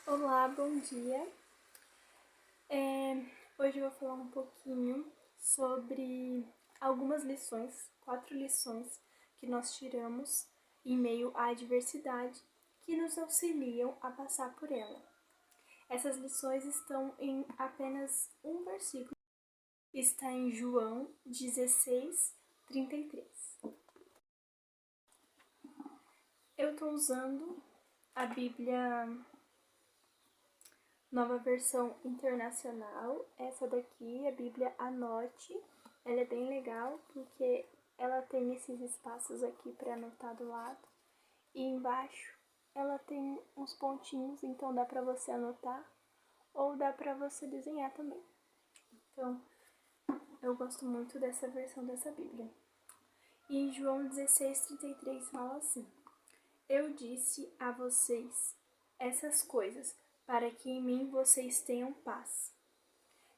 Olá, bom dia. Hoje eu vou falar um pouquinho sobre algumas lições, 4 lições que nós tiramos em meio à adversidade que nos auxiliam a passar por ela. Essas lições estão em apenas um versículo, está em João 16:33. Eu estou usando a Bíblia Nova Versão Internacional. Essa daqui, a Bíblia Anote, ela é bem legal porque ela tem esses espaços aqui para anotar do lado e embaixo ela tem uns pontinhos, então dá para você anotar ou dá para você desenhar também. Então, eu gosto muito dessa versão dessa Bíblia. E João 16:33 fala assim: Eu disse a vocês essas coisas para que em mim vocês tenham paz.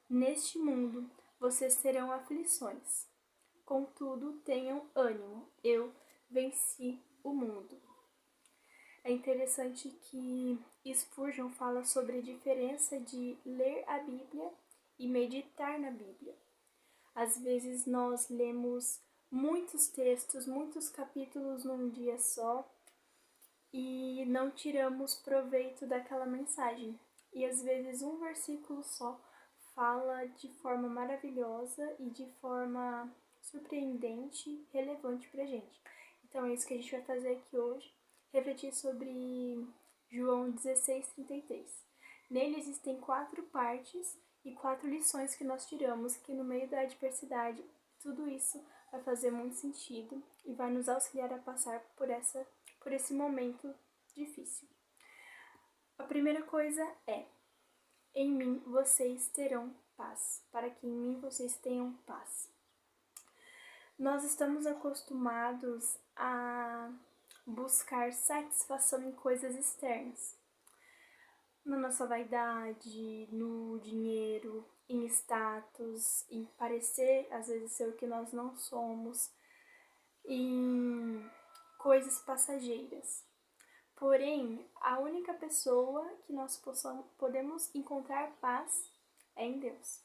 Neste mundo vocês terão aflições. Contudo, tenham ânimo. Eu venci o mundo. É interessante que Spurgeon fala sobre a diferença de ler a Bíblia e meditar na Bíblia. Às vezes nós lemos muitos textos, muitos capítulos num dia só e não tiramos proveito daquela mensagem. E às vezes um versículo só fala de forma maravilhosa e de forma surpreendente, relevante pra gente. Então é isso que a gente vai fazer aqui hoje, refletir sobre João 16:33. Nele existem 4 partes e 4 lições que nós tiramos, que no meio da adversidade, tudo isso vai fazer muito sentido e vai nos auxiliar a passar por esse momento difícil. A primeira coisa é: em mim vocês terão paz, para que em mim vocês tenham paz. Nós estamos acostumados a buscar satisfação em coisas externas, na nossa vaidade, no dinheiro, em status, em parecer às vezes ser o que nós não somos, em coisas passageiras. Porém, a única pessoa que nós podemos encontrar paz é em Deus.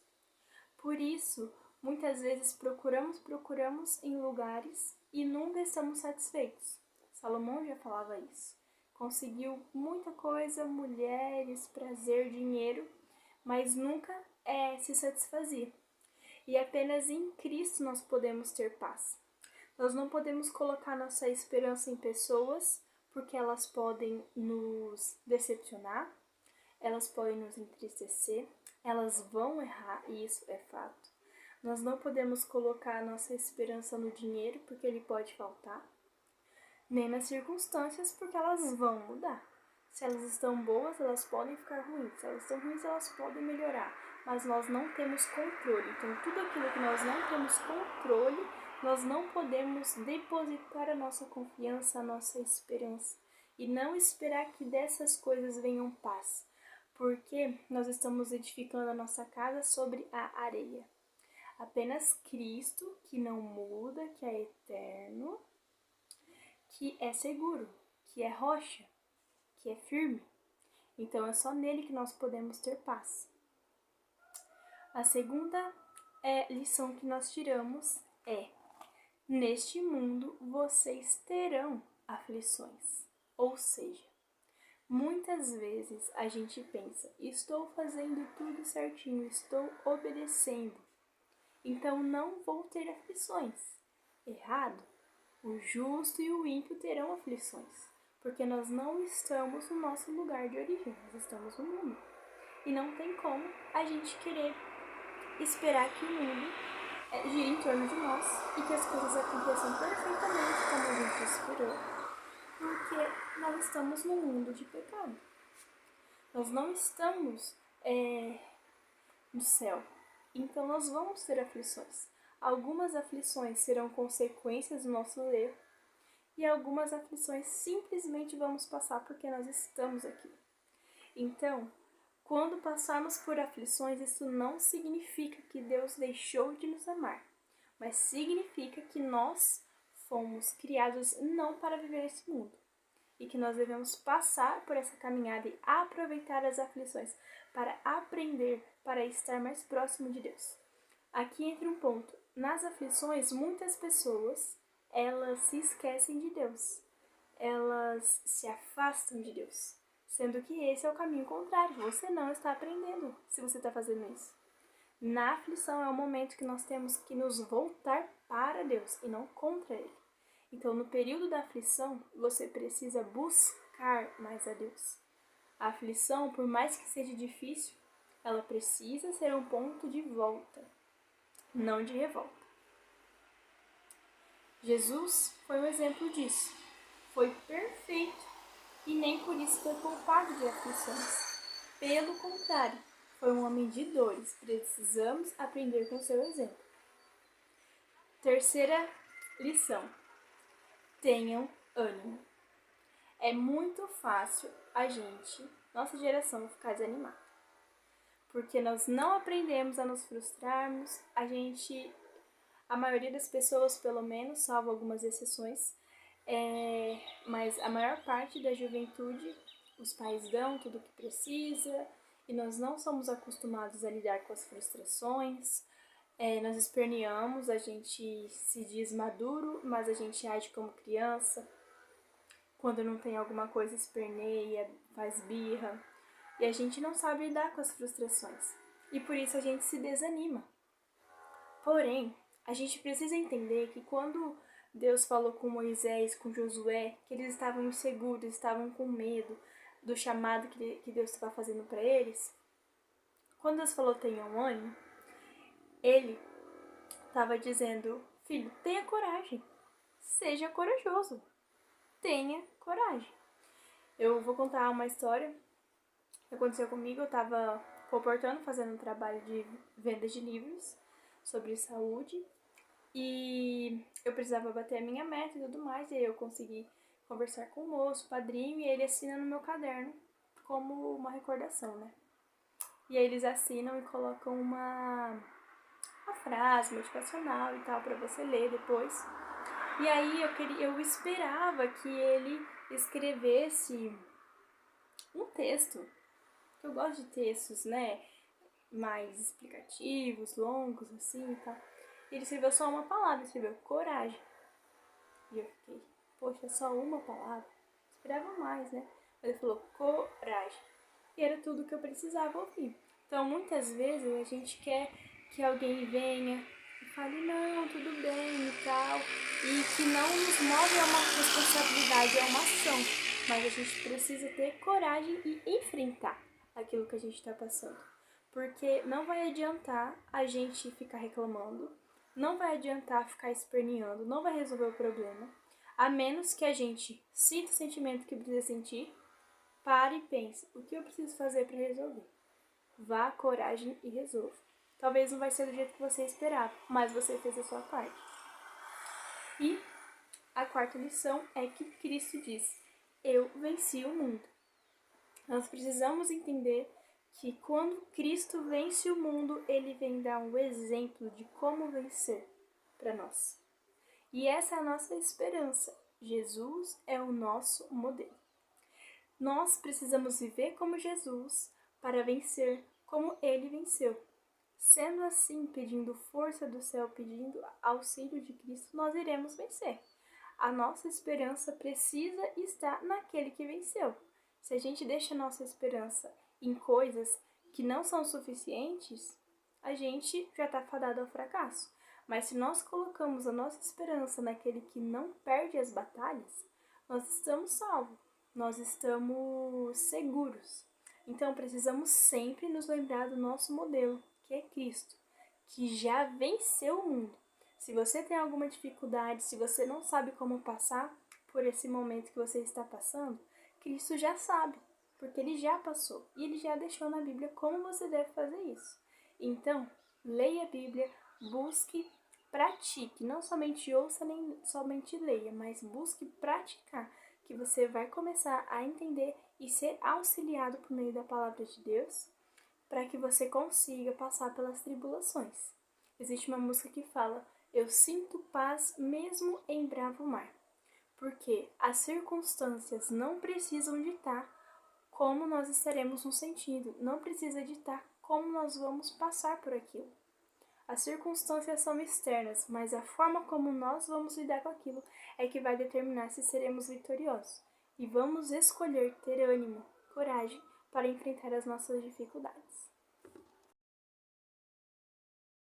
Por isso, muitas vezes procuramos em lugares e nunca estamos satisfeitos. Salomão já falava isso. Conseguiu muita coisa, mulheres, prazer, dinheiro, mas nunca se satisfazia. E apenas em Cristo nós podemos ter paz. Nós não podemos colocar nossa esperança em pessoas, porque elas podem nos decepcionar, elas podem nos entristecer, elas vão errar, e isso é fato. Nós não podemos colocar nossa esperança no dinheiro, porque ele pode faltar, nem nas circunstâncias, porque elas vão mudar. Se elas estão boas, elas podem ficar ruins. Se elas estão ruins, elas podem melhorar. Mas nós não temos controle. Então, tudo aquilo que nós não temos controle, nós não podemos depositar a nossa confiança, a nossa esperança. E não esperar que dessas coisas venham paz. Porque nós estamos edificando a nossa casa sobre a areia. Apenas Cristo, que não muda, que é eterno, que é seguro, que é rocha, que é firme. Então é só nele que nós podemos ter paz. A segunda lição que nós tiramos é: neste mundo vocês terão aflições. Ou seja, muitas vezes a gente pensa: estou fazendo tudo certinho, estou obedecendo, então não vou ter aflições. Errado. O justo e o ímpio terão aflições, porque nós não estamos no nosso lugar de origem, nós estamos no mundo. E não tem como a gente querer esperar que o mundo gire em torno de nós e que as coisas aconteçam perfeitamente como a gente esperou, porque nós estamos no mundo de pecado. Nós não estamos no céu, então nós vamos ter aflições. Algumas aflições serão consequências do nosso erro e algumas aflições simplesmente vamos passar porque nós estamos aqui. Então, quando passarmos por aflições, isso não significa que Deus deixou de nos amar, mas significa que nós fomos criados não para viver esse mundo, e que nós devemos passar por essa caminhada e aproveitar as aflições para aprender, para estar mais próximo de Deus. Aqui entra um ponto. Nas aflições, muitas pessoas, elas se esquecem de Deus. Elas se afastam de Deus. Sendo que esse é o caminho contrário. Você não está aprendendo se você está fazendo isso. Na aflição é o momento que nós temos que nos voltar para Deus e não contra Ele. Então, no período da aflição, você precisa buscar mais a Deus. A aflição, por mais que seja difícil, ela precisa ser um ponto de volta, não de revolta. Jesus foi um exemplo disso. Foi perfeito e nem por isso foi culpado de aflições. Pelo contrário, foi um homem de dores. Precisamos aprender com seu exemplo. Terceira lição. Tenham ânimo. É muito fácil a gente, nossa geração, ficar desanimada. Porque nós não aprendemos a nos frustrarmos. A maioria das pessoas, pelo menos, salvo algumas exceções, mas a maior parte da juventude, os pais dão tudo o que precisa e nós não somos acostumados a lidar com as frustrações. Nós esperneamos, a gente se diz maduro, mas a gente age como criança. Quando não tem alguma coisa, esperneia, faz birra. E a gente não sabe lidar com as frustrações. E por isso a gente se desanima. Porém, a gente precisa entender que quando Deus falou com Moisés, com Josué, que eles estavam inseguros, estavam com medo do chamado que Deus estava fazendo para eles, quando Deus falou tenham ânimo, Ele estava dizendo, filho, tenha coragem, seja corajoso, tenha coragem. Eu vou contar uma história que aconteceu comigo. Eu estava comportando, fazendo um trabalho de venda de livros sobre saúde e eu precisava bater a minha meta e tudo mais, e aí eu consegui conversar com o moço, o padrinho, e ele assina no meu caderno como uma recordação, né? E aí eles assinam e colocam uma frase motivacional e tal para você ler depois. E aí eu esperava que ele escrevesse um texto. Eu gosto de textos, né, mais explicativos, longos, assim e tal. E ele escreveu só uma palavra, escreveu coragem. E eu fiquei, poxa, só uma palavra? Esperava mais, né? Mas ele falou coragem. E era tudo que eu precisava ouvir. Então, muitas vezes a gente quer que alguém venha e fale, não, tudo bem e tal. E que não nos move a uma responsabilidade, a uma ação. Mas a gente precisa ter coragem e enfrentar aquilo que a gente está passando. Porque não vai adiantar a gente ficar reclamando, não vai adiantar ficar esperneando, não vai resolver o problema, a menos que a gente sinta o sentimento que precisa sentir, pare e pense, o que eu preciso fazer para resolver? Vá, coragem e resolva. Talvez não vai ser do jeito que você esperava, mas você fez a sua parte. E a quarta lição é que Cristo diz, eu venci o mundo. Nós precisamos entender que quando Cristo vence o mundo, Ele vem dar um exemplo de como vencer para nós. E essa é a nossa esperança. Jesus é o nosso modelo. Nós precisamos viver como Jesus para vencer como Ele venceu. Sendo assim, pedindo força do céu, pedindo auxílio de Cristo, nós iremos vencer. A nossa esperança precisa estar naquele que venceu. Se a gente deixa a nossa esperança em coisas que não são suficientes, a gente já está fadado ao fracasso. Mas se nós colocamos a nossa esperança naquele que não perde as batalhas, nós estamos salvos, nós estamos seguros. Então precisamos sempre nos lembrar do nosso modelo, que é Cristo, que já venceu o mundo. Se você tem alguma dificuldade, se você não sabe como passar por esse momento que você está passando, Cristo já sabe, porque Ele já passou e Ele já deixou na Bíblia como você deve fazer isso. Então, leia a Bíblia, busque, pratique, não somente ouça nem somente leia, mas busque praticar, que você vai começar a entender e ser auxiliado por meio da palavra de Deus, para que você consiga passar pelas tribulações. Existe uma música que fala, eu sinto paz mesmo em bravo mar, porque as circunstâncias não precisam ditar como nós estaremos nos sentindo, não precisa ditar como nós vamos passar por aquilo. As circunstâncias são externas, mas a forma como nós vamos lidar com aquilo é que vai determinar se seremos vitoriosos. E vamos escolher ter ânimo, coragem para enfrentar as nossas dificuldades.